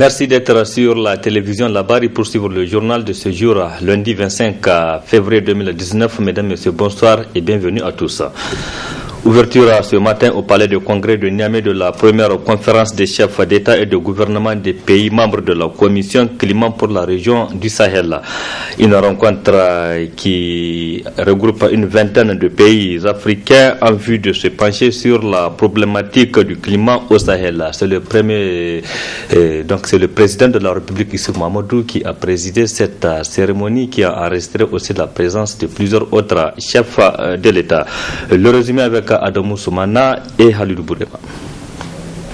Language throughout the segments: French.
Merci d'être sur la télévision Labari pour suivre le journal de ce jour, lundi 25 février 2019. Mesdames, Messieurs, bonsoir et bienvenue à tous. Ouverture ce matin au palais de congrès de Niamey de la première conférence des chefs d'État et de gouvernement des pays membres de la commission climat pour la région du Sahel. Une rencontre qui regroupe une vingtaine de pays africains en vue de se pencher sur la problématique du climat au Sahel. C'est le président de la République Issou Mahamadou qui a présidé cette cérémonie, qui a enregistré aussi la présence de plusieurs autres chefs de l'État. Le résumé avec Adamou Soumana et Halidou Boudema.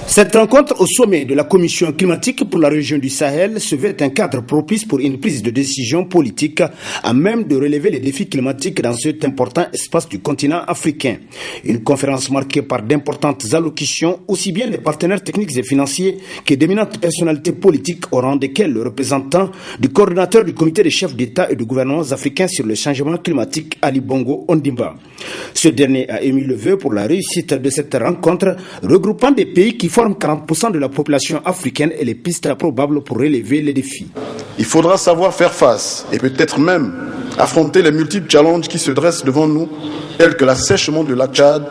Cette rencontre au sommet de la Commission climatique pour la région du Sahel se veut un cadre propice pour une prise de décision politique à même de relever les défis climatiques dans cet important espace du continent africain. Une conférence marquée par d'importantes allocutions, aussi bien des partenaires techniques et financiers que d'éminentes personnalités politiques, au rang desquelles le représentant du coordonnateur du comité des chefs d'État et de gouvernements africains sur le changement climatique, Ali Bongo Ondimba. Ce dernier a émis le vœu pour la réussite de cette rencontre, regroupant des pays qui forment 40% de la population africaine et les pistes probables pour relever les défis. Il faudra savoir faire face et peut-être même affronter les multiples challenges qui se dressent devant nous, tels que l'assèchement du lac Tchad,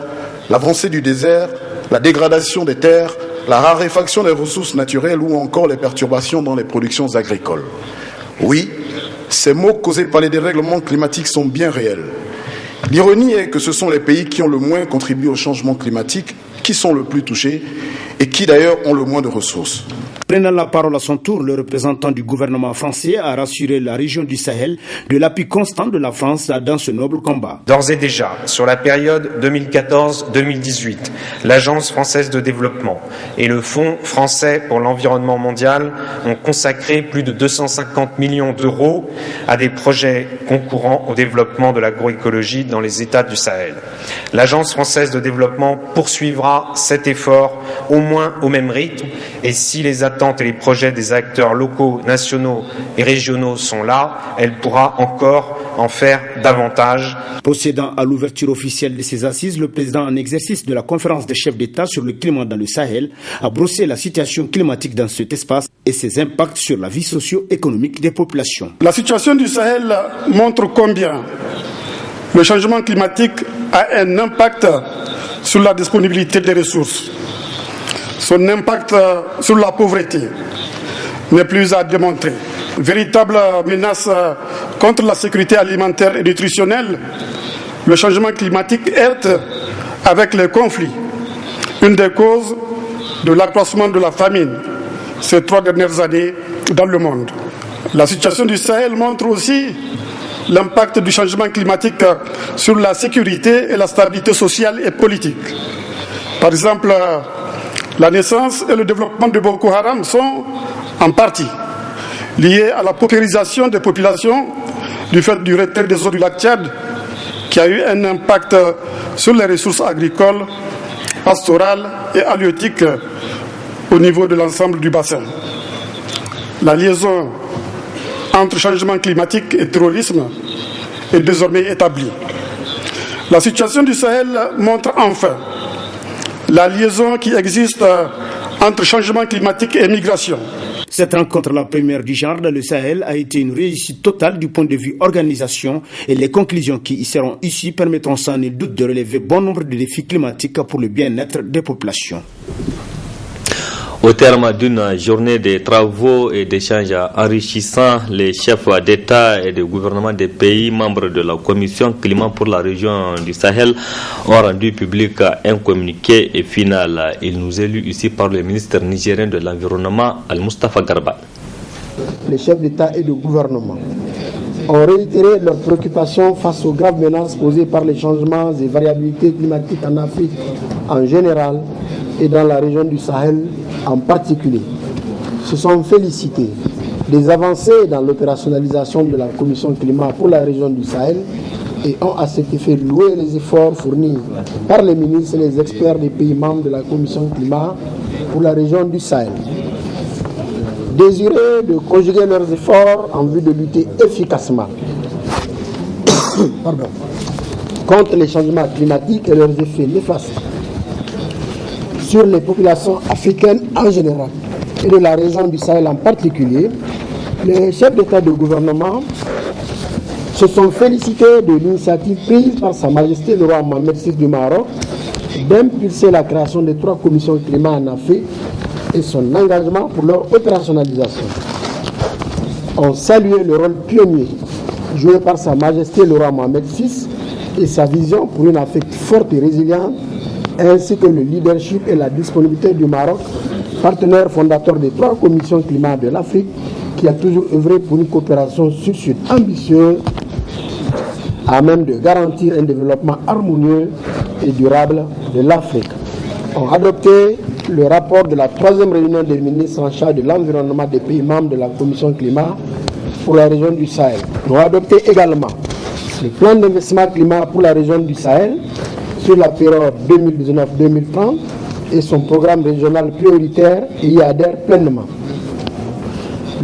l'avancée du désert, la dégradation des terres, la raréfaction des ressources naturelles ou encore les perturbations dans les productions agricoles. Oui, ces maux causés par les dérèglements climatiques sont bien réels. L'ironie est que ce sont les pays qui ont le moins contribué au changement climatique qui sont le plus touchés et qui d'ailleurs ont le moins de ressources. Prenant la parole à son tour, le représentant du gouvernement français a rassuré la région du Sahel de l'appui constant de la France dans ce noble combat. D'ores et déjà, sur la période 2014-2018, l'Agence française de développement et le Fonds français pour l'environnement mondial ont consacré plus de 250 millions d'euros à des projets concourant au développement de l'agroécologie dans les États du Sahel. L'Agence française de développement poursuivra cet effort au moins au même rythme et si les attentes et les projets des acteurs locaux, nationaux et régionaux sont là, elle pourra encore en faire davantage. Procédant à l'ouverture officielle de ces assises, le président en exercice de la conférence des chefs d'État sur le climat dans le Sahel a brossé la situation climatique dans cet espace et ses impacts sur la vie socio-économique des populations. La situation du Sahel montre combien le changement climatique a un impact sur la disponibilité des ressources. Son impact sur la pauvreté n'est plus à démontrer. Véritable menace contre la sécurité alimentaire et nutritionnelle, le changement climatique est, avec les conflits, une des causes de l'accroissement de la famine ces 3 dernières années dans le monde. La situation du Sahel montre aussi l'impact du changement climatique sur la sécurité et la stabilité sociale et politique. Par exemple, la naissance et le développement de Boko Haram sont en partie liés à la paupérisation des populations du fait du retrait des eaux du lac Tchad qui a eu un impact sur les ressources agricoles, pastorales et halieutiques au niveau de l'ensemble du bassin. La liaison entre changement climatique et terrorisme est désormais établie. La situation du Sahel montre enfin la liaison qui existe entre changement climatique et migration. Cette rencontre, la première du genre dans le Sahel, a été une réussite totale du point de vue organisation et les conclusions qui y seront issues permettront sans nul doute de relever bon nombre de défis climatiques pour le bien-être des populations. Au terme d'une journée de travaux et d'échanges enrichissants, les chefs d'État et de gouvernement des pays membres de la Commission climat pour la région du Sahel ont rendu public un communiqué final. Il nous est lu ici par le ministre nigérien de l'Environnement, Al-Mustafa Garba. Les chefs d'État et de gouvernement ont réitéré leurs préoccupations face aux graves menaces posées par les changements et variabilités climatiques en Afrique en général et dans la région du Sahel en particulier. Se sont félicités des avancées dans l'opérationnalisation de la Commission climat pour la région du Sahel et ont à cet effet loué les efforts fournis par les ministres et les experts des pays membres de la Commission climat pour la région du Sahel. Désireux de conjuguer leurs efforts en vue de lutter efficacement contre les changements climatiques et leurs effets néfastes sur les populations africaines en général et de la région du Sahel en particulier, les chefs d'État et de gouvernement se sont félicités de l'initiative prise par Sa Majesté le roi Mohamed VI du Maroc d'impulser la création de 3 commissions climat en Afrique et son engagement pour leur opérationnalisation. On saluait le rôle pionnier joué par Sa Majesté le roi Mohamed VI et sa vision pour une Afrique forte et résiliente, ainsi que le leadership et la disponibilité du Maroc, partenaire fondateur des 3 commissions climat de l'Afrique, qui a toujours œuvré pour une coopération sud-sud ambitieuse, à même de garantir un développement harmonieux et durable de l'Afrique. On a adopté le rapport de la 3e réunion des ministres en charge de l'environnement des pays membres de la Commission climat pour la région du Sahel. On a adopté également le plan d'investissement climat pour la région du Sahel sur la période 2019-2030 et son programme régional prioritaire et y adhère pleinement.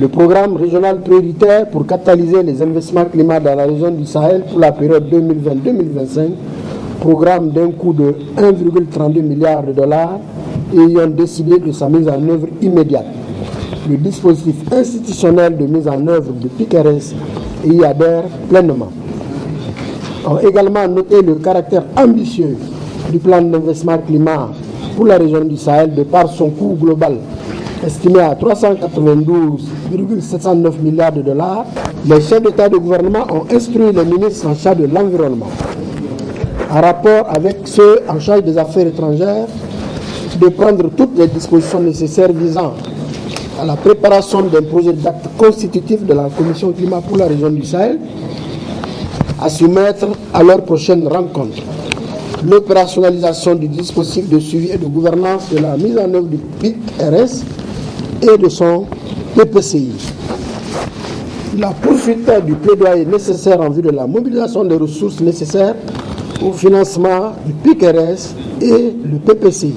Le programme régional prioritaire pour catalyser les investissements climat dans la région du Sahel pour la période 2020-2025, programme d'un coût de 1,32 milliard de dollars et ayant décidé de sa mise en œuvre immédiate. Le dispositif institutionnel de mise en œuvre du PICRS y adhère pleinement. On a également noté le caractère ambitieux du plan d'investissement climat pour la région du Sahel de par son coût global estimé à 392,709 milliards de dollars. Les chefs d'État et de gouvernement ont instruit les ministres en charge de l'environnement, en rapport avec ceux en charge des affaires étrangères, de prendre toutes les dispositions nécessaires visant à la préparation d'un projet d'acte constitutif de la Commission climat pour la région du Sahel, à soumettre à leur prochaine rencontre. L'opérationnalisation du dispositif de suivi et de gouvernance de la mise en œuvre du PIC-RS et de son PPCI. La poursuite du plaidoyer nécessaire en vue de la mobilisation des ressources nécessaires au financement du PIC-RS et le PPCI.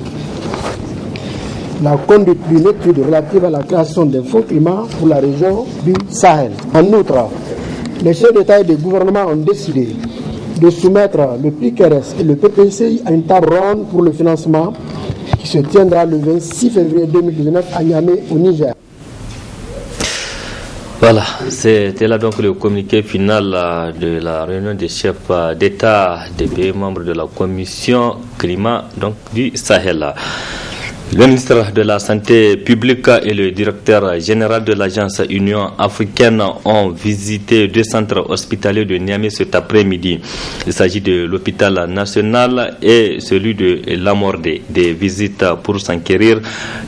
La conduite d'une étude relative à la création d'un fonds climat pour la région du Sahel. En outre, les chefs d'État et de gouvernement ont décidé de soumettre le PIC-RS et le PPCI à une table ronde pour le financement qui se tiendra le 26 février 2019 à Niamey, au Niger. Voilà, c'était là donc le communiqué final de la réunion des chefs d'État des pays membres de la Commission climat donc, du Sahel. Le ministre de la Santé publique et le directeur général de l'Agence Union africaine ont visité 2 centres hospitaliers de Niamey cet après-midi. Il s'agit de l'hôpital national et celui de Lamordé. Des visites pour s'enquérir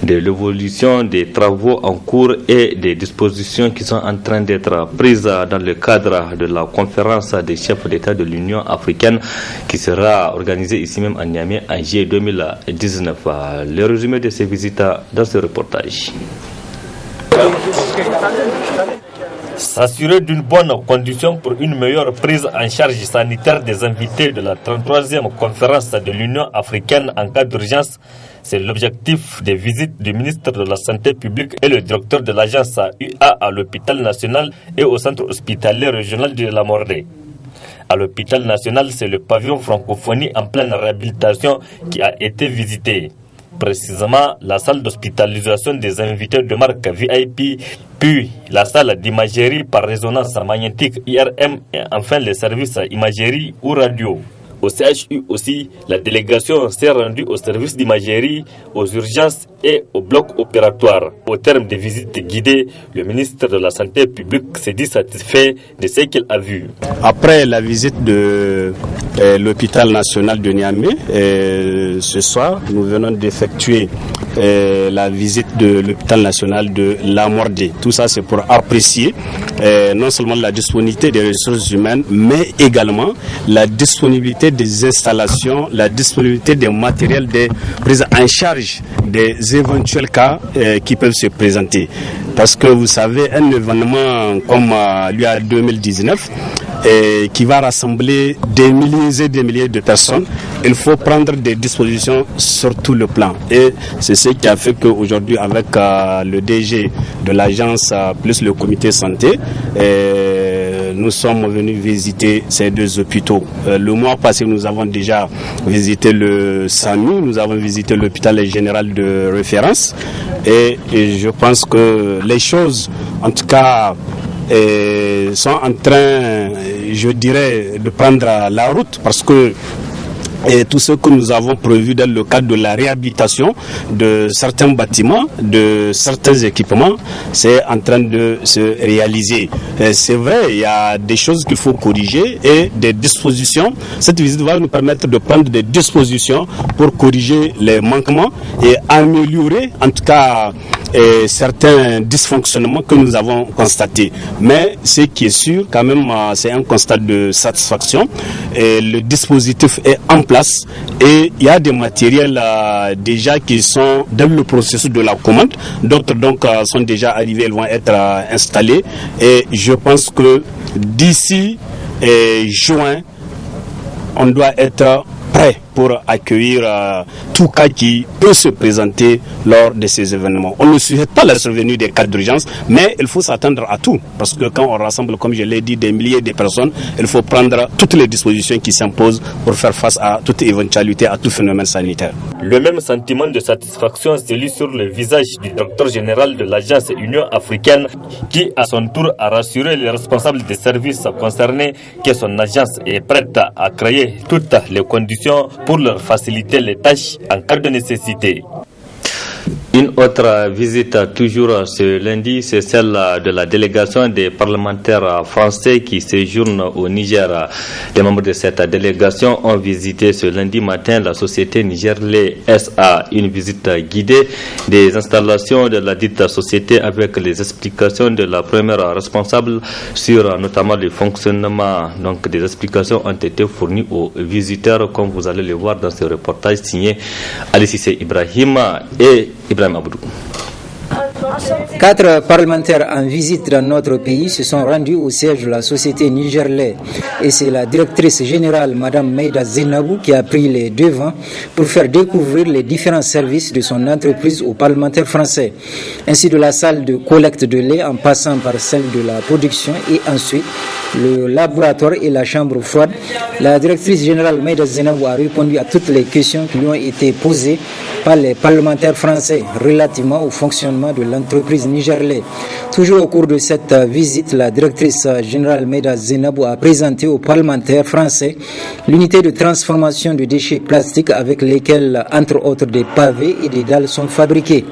de l'évolution des travaux en cours et des dispositions qui sont en train d'être prises dans le cadre de la conférence des chefs d'État de l'Union africaine qui sera organisée ici même à Niamey en juillet 2019. Le résumé de ces visites dans ce reportage. S'assurer d'une bonne condition pour une meilleure prise en charge sanitaire des invités de la 33e conférence de l'Union africaine en cas d'urgence, c'est l'objectif des visites du ministre de la Santé publique et le directeur de l'agence UA à l'hôpital national et au centre hospitalier régional de Lamordé. À l'hôpital national, c'est le pavillon francophonie en pleine réhabilitation qui a été visité. Précisément la salle d'hospitalisation des invités de marque VIP, puis la salle d'imagerie par résonance magnétique IRM et enfin les services imagerie ou radio. Au CHU aussi, la délégation s'est rendue au service d'imagerie, aux urgences et au bloc opératoire. Au terme des visites guidées, le ministre de la Santé publique s'est dit satisfait de ce qu'il a vu. Après la visite de l'hôpital national de Niamey, ce soir, nous venons d'effectuer la visite de l'hôpital national de Lamordé. Tout ça, c'est pour apprécier non seulement la disponibilité des ressources humaines, mais également la disponibilité des installations, la disponibilité des matériels de prise en charge des éventuels cas qui peuvent se présenter. Parce que vous savez, un événement comme l'UA 2019 qui va rassembler des milliers et des milliers de personnes, il faut prendre des dispositions sur tout le plan. Et c'est ce qui a fait qu'aujourd'hui, avec le DG de l'agence plus le comité santé, nous sommes venus visiter ces 2 hôpitaux. Le mois passé, nous avons déjà visité le SAMU, nous avons visité l'hôpital général de référence. et je pense que les choses, en tout cas, sont en train, je dirais, de prendre la route, parce que tout ce que nous avons prévu dans le cadre de la réhabilitation de certains bâtiments, de certains équipements, c'est en train de se réaliser. C'est vrai, il y a des choses qu'il faut corriger et des dispositions. Cette visite va nous permettre de prendre des dispositions pour corriger les manquements et améliorer, en tout cas, certains dysfonctionnements que nous avons constatés. Mais ce qui est sûr, quand même, c'est un constat de satisfaction. Et le dispositif est en place et il y a des matériels déjà qui sont dans le processus de la commande. D'autres donc sont déjà arrivés, ils vont être installés. Et je pense que d'ici juin, on doit être prêt pour accueillir tout cas qui peut se présenter lors de ces événements. On ne souhaite pas la survenue des cas d'urgence, mais il faut s'attendre à tout. Parce que quand on rassemble, comme je l'ai dit, des milliers de personnes, il faut prendre toutes les dispositions qui s'imposent pour faire face à toute éventualité, à tout phénomène sanitaire. Le même sentiment de satisfaction se lit sur le visage du directeur général de l'agence Union africaine qui, à son tour, a rassuré les responsables des services concernés que son agence est prête à créer toutes les conditions pour leur faciliter les tâches en cas de nécessité. Une autre visite toujours ce lundi, c'est celle de la délégation des parlementaires français qui séjournent au Niger. Les membres de cette délégation ont visité ce lundi matin la société Nigerlais SA, une visite guidée des installations de la dite société avec les explications de la première responsable sur notamment le fonctionnement. Donc des explications ont été fournies aux visiteurs, comme vous allez le voir dans ce reportage signé Ali Cissé Ibrahima et Ibrahim Aboudou. 4 parlementaires en visite dans notre pays se sont rendus au siège de la société Nigerlais et c'est la directrice générale, Madame Meïda Zenabou, qui a pris les devants pour faire découvrir les différents services de son entreprise aux parlementaires français, ainsi de la salle de collecte de lait en passant par celle de la production et ensuite le laboratoire et la chambre froide. La directrice générale Meïda Zenabou a répondu à toutes les questions qui lui ont été posées par les parlementaires français relativement au fonctionnement de l'entreprise Nigerlais. Toujours au cours de cette visite, la directrice générale Meïda Zenabou a présenté aux parlementaires français l'unité de transformation de déchets plastiques avec lesquels, entre autres, des pavés et des dalles sont fabriqués.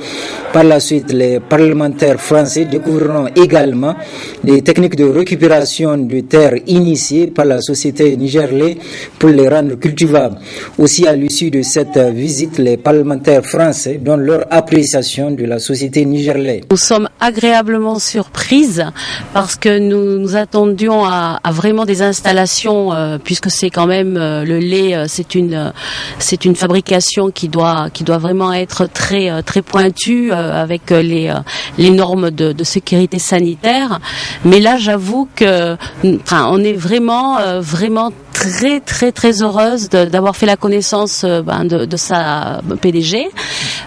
Par la suite, les parlementaires français découvriront également des techniques de récupération de terres initiées par la société Nigerlais pour les rendre cultivables. Aussi, à l'issue de cette visite, les parlementaires français donnent leur appréciation de la société Nigerlais. Nous sommes agréablement surprises parce que nous attendions à vraiment des installations puisque c'est quand même le lait, c'est une fabrication qui doit vraiment être très pointue avec les normes de sécurité sanitaire. Mais là, j'avoue que on est vraiment très heureuse d'avoir fait la connaissance de sa PDG,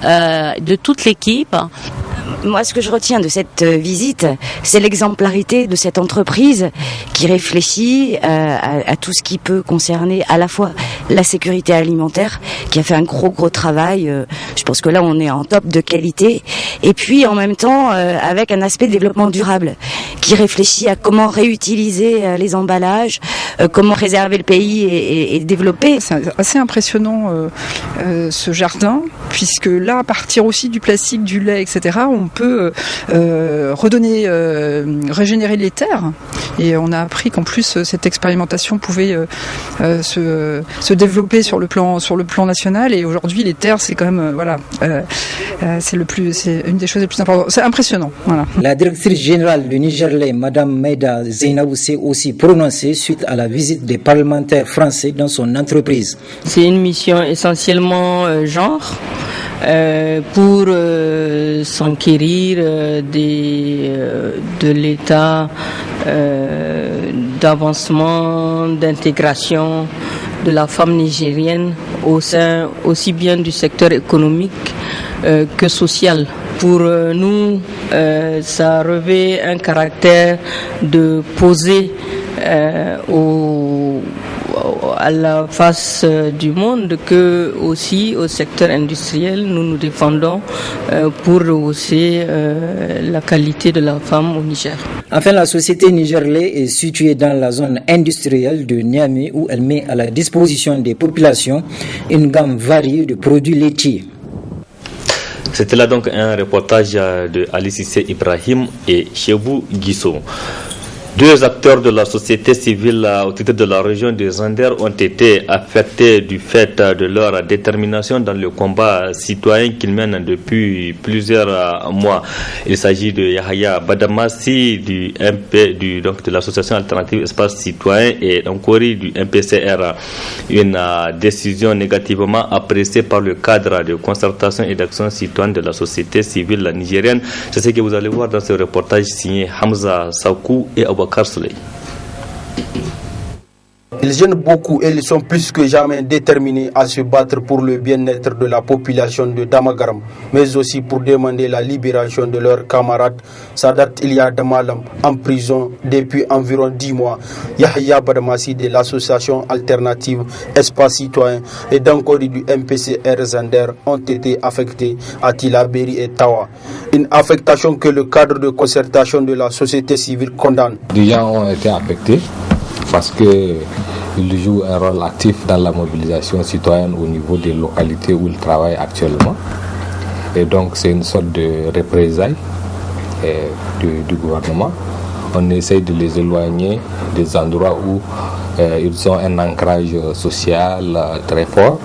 de toute l'équipe. Moi, ce que je retiens de cette visite, c'est l'exemplarité de cette entreprise qui réfléchit à tout ce qui peut concerner à la fois la sécurité alimentaire, qui a fait un gros travail. Je pense que là, on est en top de qualité. Et puis, en même temps, avec un aspect de développement durable, qui réfléchit à comment réutiliser les emballages, comment préserver le pays et développer. C'est assez impressionnant ce jardin, puisque là, à partir aussi du plastique, du lait, etc., on peut redonner, régénérer les terres. Et on a appris qu'en plus, cette expérimentation pouvait se développer sur le plan national. Et aujourd'hui, les terres, c'est quand même, c'est une des choses les plus importantes. C'est impressionnant. Voilà. La directrice générale du Nigerlais, Madame Meïda Zenabou, s'est aussi prononcée suite à la visite des parlementaires français dans son entreprise. C'est une mission essentiellement genre pour s'enquérir de l'état d'avancement, d'intégration de la femme nigérienne au sein aussi bien du secteur économique que social. Pour nous, ça revêt un caractère de poser à la face du monde que aussi au secteur industriel, nous défendons pour rehausser la qualité de la femme au Niger. Enfin, la société Nigerlait est située dans la zone industrielle de Niamey où elle met à la disposition des populations une gamme variée de produits laitiers. C'était là donc un reportage de Ali Cissé Ibrahim et Chebou Guisso. Deux acteurs de la société civile au titre de la région de Zander ont été affectés du fait de leur détermination dans le combat citoyen qu'ils mènent depuis plusieurs mois. Il s'agit de Yahya Badamassi donc de l'association alternative Espace Citoyen et Nkori du MPCR. Une décision négativement appréciée par le cadre de concertation et d'action citoyenne de la société civile nigérienne. C'est ce que vous allez voir dans ce reportage signé Hamza Sakou et Abouakar Souley. Ils gênent beaucoup et ils sont plus que jamais déterminés à se battre pour le bien-être de la population de Damagaram, mais aussi pour demander la libération de leurs camarades Sadat Ilia Damalam en prison depuis environ 10 mois. Yahya Badamassi de l'association alternative Espace Citoyen et d'Ankori du MPCR Zander ont été affectés à Tilaberi et Tawa. Une affectation que le cadre de concertation de la société civile condamne. Des gens ont été affectés parce qu'ils jouent un rôle actif dans la mobilisation citoyenne au niveau des localités où ils travaillent actuellement. Et donc c'est une sorte de représailles du gouvernement. On essaye de les éloigner des endroits où ils ont un ancrage social très fort.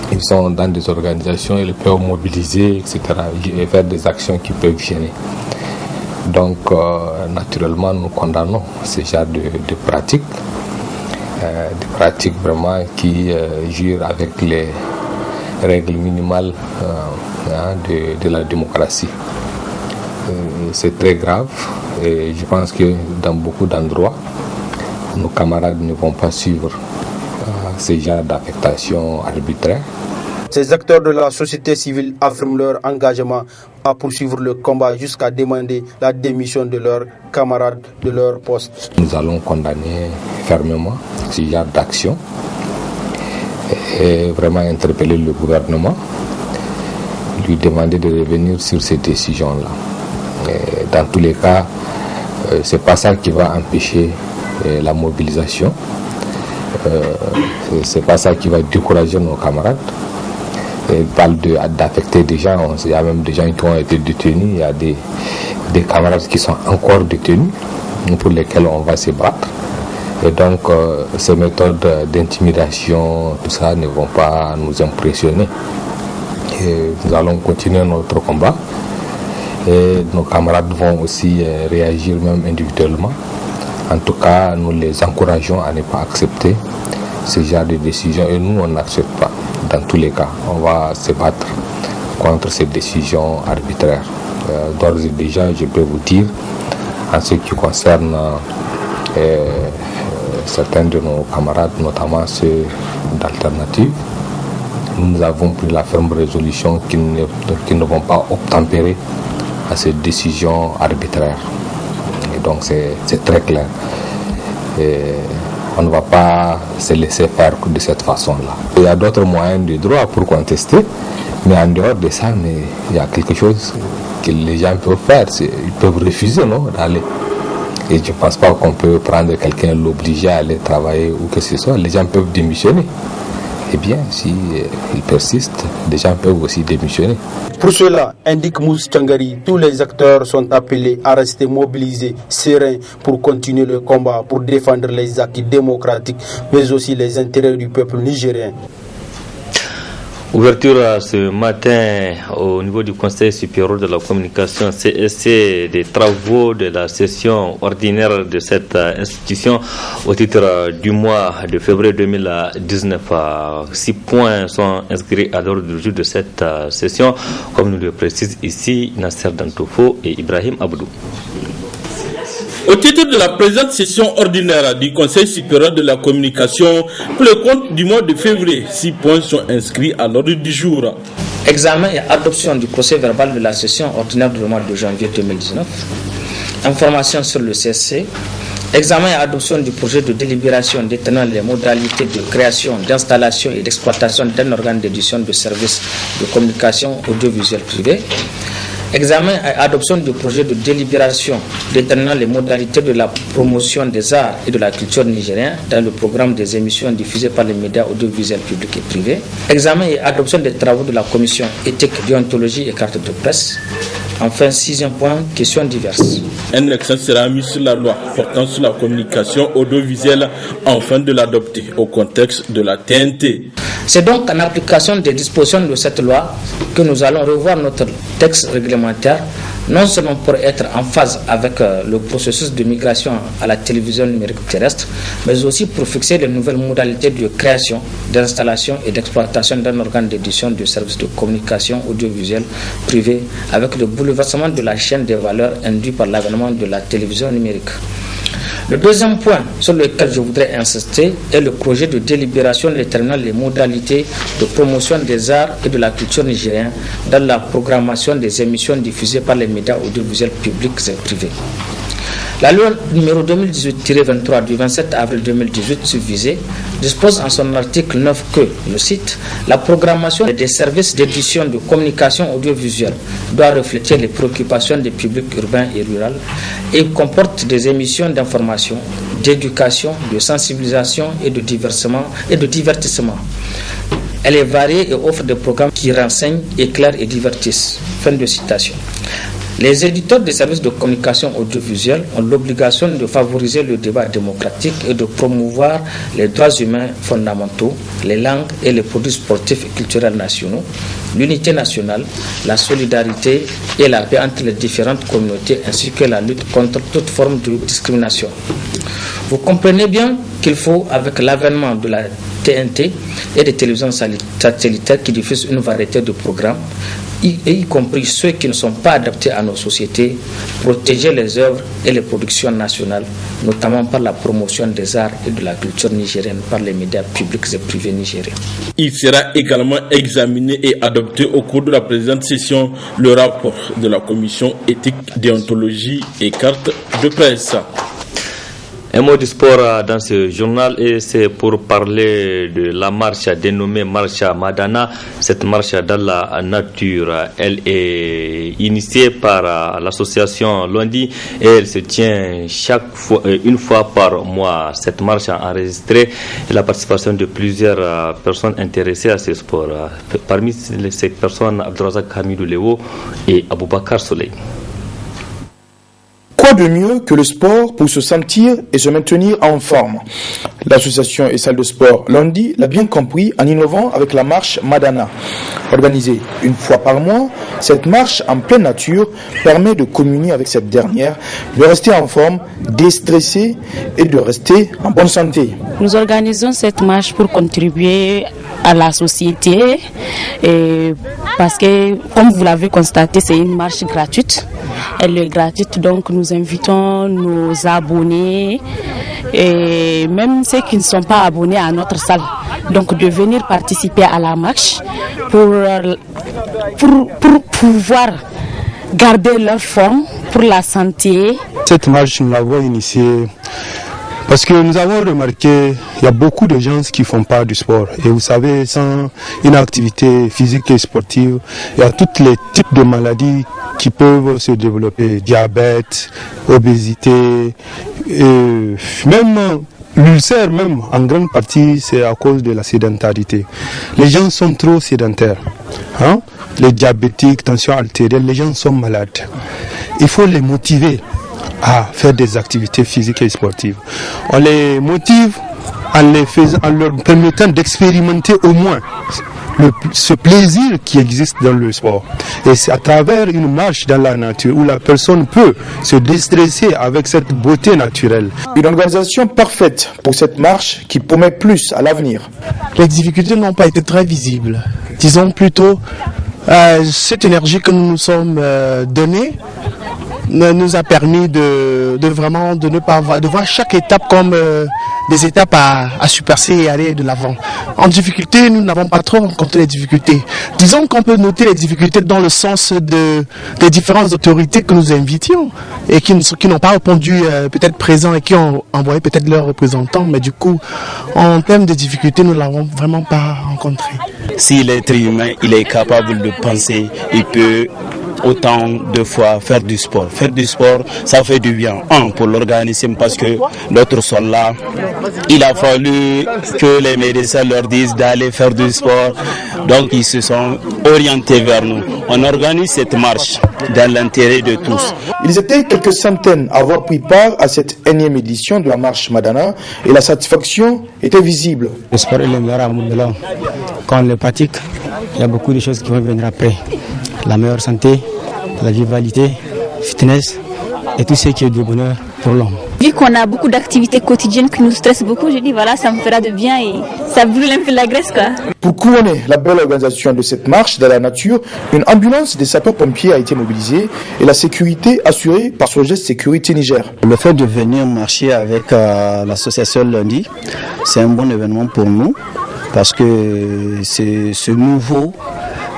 Ils sont dans des organisations, ils peuvent mobiliser, etc. et faire des actions qui peuvent gêner. Donc, naturellement, nous condamnons ce genre de pratiques, des pratiques vraiment qui jurent avec les règles minimales de la démocratie. C'est très grave et je pense que dans beaucoup d'endroits, nos camarades ne vont pas suivre ce genre d'affectation arbitraire. Ces acteurs de la société civile affirment leur engagement à poursuivre le combat jusqu'à demander la démission de leurs camarades de leur poste. Nous allons condamner fermement ce genre d'action et vraiment interpeller le gouvernement, lui demander de revenir sur ces décisions-là. Et dans tous les cas, c'est pas ça qui va empêcher la mobilisation. C'est pas ça qui va décourager nos camarades. Il parle d'affecter des gens, il y a même des gens qui ont été détenus, il y a des camarades qui sont encore détenus, pour lesquels on va se battre. Et donc ces méthodes d'intimidation, tout ça ne vont pas nous impressionner. Et nous allons continuer notre combat et nos camarades vont aussi réagir même individuellement. En tout cas, nous les encourageons à ne pas accepter ce genre de décision et nous on n'accepte pas. Dans tous les cas, on va se battre contre ces décisions arbitraires. D'ores et déjà, je peux vous dire, en ce qui concerne certains de nos camarades, notamment ceux d'Alternative, nous avons pris la ferme résolution qu'ils ne vont pas obtempérer à ces décisions arbitraires. Et donc c'est très clair. Et on ne va pas se laisser faire de cette façon-là. Il y a d'autres moyens de droit pour contester, mais en dehors de ça, il y a quelque chose que les gens peuvent faire. Ils peuvent refuser d'aller. Et je ne pense pas qu'on peut prendre quelqu'un et l'obliger à aller travailler ou que ce soit. Les gens peuvent démissionner. Eh bien, s'ils persistent, les gens peuvent aussi démissionner. Pour cela, indique Mouss Tchangari, tous les acteurs sont appelés à rester mobilisés, sereins pour continuer le combat, pour défendre les acquis démocratiques, mais aussi les intérêts du peuple nigérien. Ouverture ce matin au niveau du Conseil supérieur de la communication CSC des travaux de la session ordinaire de cette institution au titre du mois de février 2019. 6 points sont inscrits à l'ordre du jour de cette session, comme nous le précisent ici Nasser Dantoufo et Ibrahim Abdou. Au titre de la présente session ordinaire du Conseil supérieur de la communication, pour le compte du mois de février, 6 points sont inscrits à l'ordre du jour. Examen et adoption du procès verbal de la session ordinaire du mois de janvier 2019. Information sur le CSC. Examen et adoption du projet de délibération détenant les modalités de création, d'installation et d'exploitation d'un organe d'édition de services de communication audiovisuelle privée. Examen et adoption du projet de délibération déterminant les modalités de la promotion des arts et de la culture nigériens dans le programme des émissions diffusées par les médias audiovisuels publics et privés. Examen et adoption des travaux de la commission éthique, déontologie et carte de presse. Enfin, 6e point, questions diverses. Un accent sera mis sur la loi portant sur la communication audiovisuelle afin de l'adopter au contexte de la TNT. C'est donc en application des dispositions de cette loi que nous allons revoir notre texte réglementaire, non seulement pour être en phase avec le processus de migration à la télévision numérique terrestre, mais aussi pour fixer les nouvelles modalités de création, d'installation et d'exploitation d'un organe d'édition de services de communication audiovisuelle privée avec le bouleversement de la chaîne des valeurs induit par l'avènement de la télévision numérique. Le deuxième point sur lequel je voudrais insister est le projet de délibération déterminant les modalités de promotion des arts et de la culture nigérienne dans la programmation des émissions diffusées par les médias audiovisuels publics et privés. La loi numéro 2018-23 du 27 avril 2018 subvisée dispose en son article 9 que, je cite, la programmation des services d'édition de communication audiovisuelle doit refléter les préoccupations des publics urbains et ruraux et comporte des émissions d'information, d'éducation, de sensibilisation et de divertissement. Elle est variée et offre des programmes qui renseignent, éclairent et divertissent. Fin de citation. Les éditeurs des services de communication audiovisuelle ont l'obligation de favoriser le débat démocratique et de promouvoir les droits humains fondamentaux, les langues et les produits sportifs et culturels nationaux, l'unité nationale, la solidarité et la paix entre les différentes communautés ainsi que la lutte contre toute forme de discrimination. Vous comprenez bien qu'il faut, avec l'avènement de la TNT et des télévisions satellitaires qui diffusent une variété de programmes, y compris ceux qui ne sont pas adaptés à nos sociétés, protéger les œuvres et les productions nationales, notamment par la promotion des arts et de la culture nigérienne par les médias publics et privés nigériens. Il sera également examiné et adopté au cours de la présente session le rapport de la commission éthique, déontologie et carte de presse. Un mot du sport dans ce journal et c'est pour parler de la marche dénommée Marche Madana. Cette marche dans la nature, elle est initiée par l'association Lundi et elle se tient une fois par mois. Cette marche a enregistré la participation de plusieurs personnes intéressées à ce sport. Parmi ces personnes, Abdourazak Hamidou Léo et Aboubakar Soleil. Quoi de mieux que le sport pour se sentir et se maintenir en forme? L'association et salle de sport Lundi l'a bien compris en innovant avec la marche Madana. Organisée une fois par mois, cette marche en pleine nature permet de communier avec cette dernière, de rester en forme, déstresser et de rester en bonne santé. Nous organisons cette marche pour contribuer à la société parce que, comme vous l'avez constaté, c'est une marche gratuite. Elle est gratuite, donc nous invitons nos abonnés et même ceux qui ne sont pas abonnés à notre salle, donc de venir participer à la marche pour pouvoir garder leur forme, pour la santé. Cette marche, nous l'avons initiée parce que nous avons remarqué qu'il y a beaucoup de gens qui ne font pas du sport. Et vous savez, sans une activité physique et sportive, il y a tous les types de maladies qui peuvent se développer. Diabète, obésité, et même l'ulcère, même en grande partie, c'est à cause de la sédentarité. Les gens sont trop sédentaires. Les diabétiques, tension artérielle, les gens sont malades. Il faut les motiver à faire des activités physiques et sportives. On les motive en leur permettant d'expérimenter au moins ce plaisir qui existe dans le sport. Et c'est à travers une marche dans la nature où la personne peut se déstresser avec cette beauté naturelle. Une organisation parfaite pour cette marche qui promet plus à l'avenir. Les difficultés n'ont pas été très visibles. Disons plutôt cette énergie que nous nous sommes donnée nous a permis de vraiment de ne pas avoir, de voir chaque étape comme des étapes à surpasser et aller de l'avant. En difficulté, nous n'avons pas trop rencontré les difficultés. Disons qu'on peut noter les difficultés dans le sens des différentes autorités que nous invitions et qui n'ont pas répondu peut-être présents et qui ont envoyé peut-être leurs représentants, mais du coup, en termes de difficultés, nous ne l'avons vraiment pas rencontré. Si l'être humain il est capable de penser, il peut autant de fois faire du sport. Faire du sport, ça fait du bien. Pour l'organisme, parce que d'autres sont là. Il a fallu que les médecins leur disent d'aller faire du sport. Donc ils se sont orientés vers nous. On organise cette marche dans l'intérêt de tous. Ils étaient quelques centaines à avoir pris part à cette énième édition de la marche Madana et la satisfaction était visible. Le sport est le meilleur amour de l'homme. Quand on le pratique, il y a beaucoup de choses qui vont venir après. La meilleure santé, la vivalité, fitness et tout ce qui est de bonheur pour l'homme. Vu qu'on a beaucoup d'activités quotidiennes qui nous stressent beaucoup, je dis voilà, ça me fera de bien et ça brûle un peu la graisse quoi. Pour couronner la belle organisation de cette marche dans la nature, une ambulance des sapeurs-pompiers a été mobilisée et la sécurité assurée par Sogest Sécurité Niger. Le fait de venir marcher avec l'association Lundi, c'est un bon événement pour nous parce que c'est ce nouveau.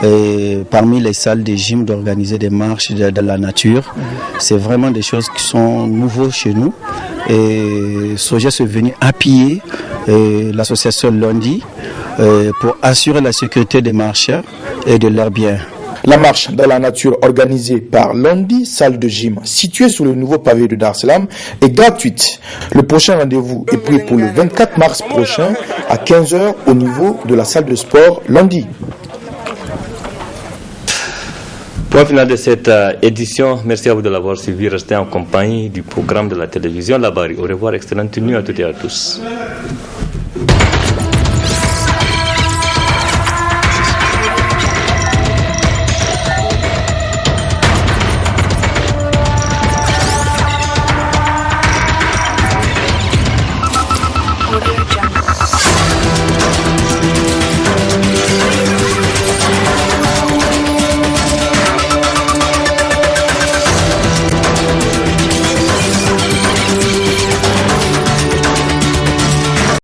Et parmi les salles de gym d'organiser des marches de la nature, c'est vraiment des choses qui sont nouveaux chez nous. Et Sogest est venu appuyer l'association Lundi pour assurer la sécurité des marcheurs et de leurs biens. La marche dans la nature organisée par Lundi, salle de gym située sur le nouveau pavé de Dar es Salaam, est gratuite. Le prochain rendez-vous est pris pour le 24 mars prochain à 15h au niveau de la salle de sport Lundi. Point final de cette édition. Merci à vous de l'avoir suivi. Restez en compagnie du programme de la télévision La Barre. Au revoir, excellente nuit à toutes et à tous.